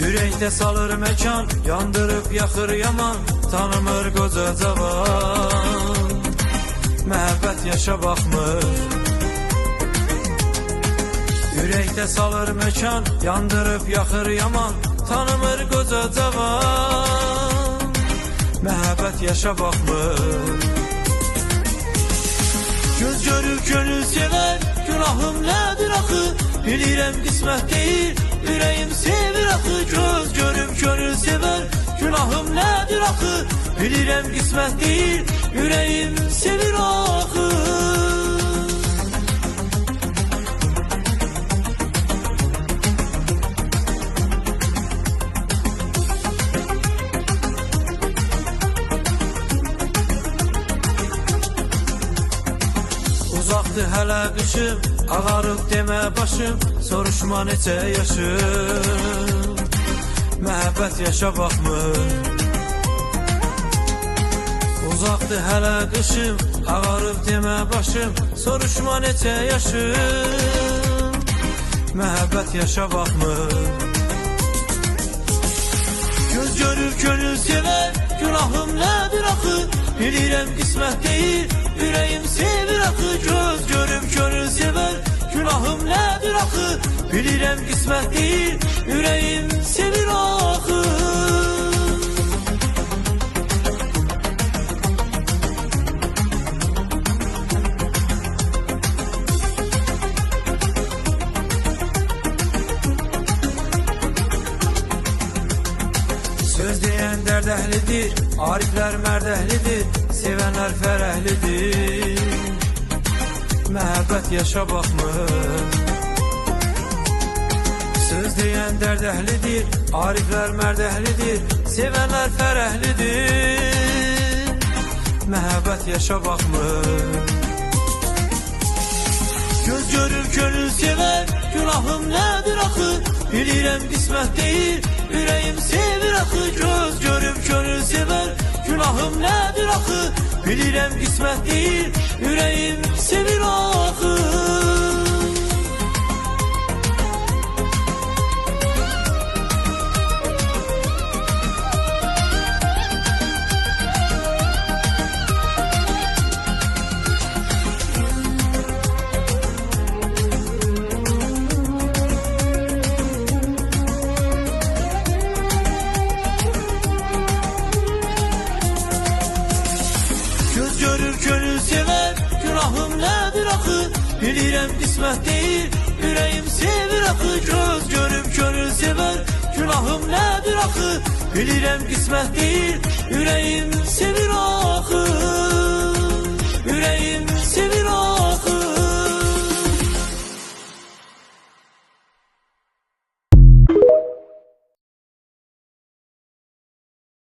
Yürekte salır mekan, yandırıp yakır yaman, tanımır koca cavan. Məhəbbət yaşa baxmır. Yürekte salır mekan, yandırıp yakır yaman, tanımır koca cavan. Məhəbbət yaşa baxmır. Göz görür gönül sever, günahım nedir axı? Bilirəm qismət deyil, ürəyim sevir axı. Göz görüb gönül sever, günahım nedir axı? Bilirəm qismət deyil, ürəyim sevir axı. Uzaqdır hələ qışım, ağarıb demə başım, soruşma neçə yaşım. Məhəbbət yaşa baxmır. Uzaqdır hələ qışım, ağarıb demə başım, soruşma neçə yaşım. Məhəbbət yaşa baxmır. Göz görür gönül sever, günahım nədir axı? Bilirəm qismət deyil, ürəyim sevir axı. Göz görüb gönül sever, günahım nədir axı? Bilirəm qismət deyil, ürəyim sevir axı. Söz deyən dərd əhlidir, ariflər mərd əhlidir, sevənlər fərəhlidir. Məhəbbət yaşa baxmır. Söz deyən dərd əhlidir, ariflər mərd əhlidir, sevənlər fərəhlidir. Məhəbbət yaşa baxmır. Göz görür gönül sever, günahım nedir axı? Bilirəm qismət deyil, ürəyim sevir axı. Göz görüb gönül sever, günahım nedir axı? Bilirəm qismət deyil, ürəyim sevir axı. Göz görür gönül sever, günahım nedir axı? Bilirəm qismət deyil, ürəyim sevir axı. Göz görüb gönül sever, günahım nedir axı? Bilirəm qismət deyil, ürəyim sevir axı. Ürəyim sevir axı.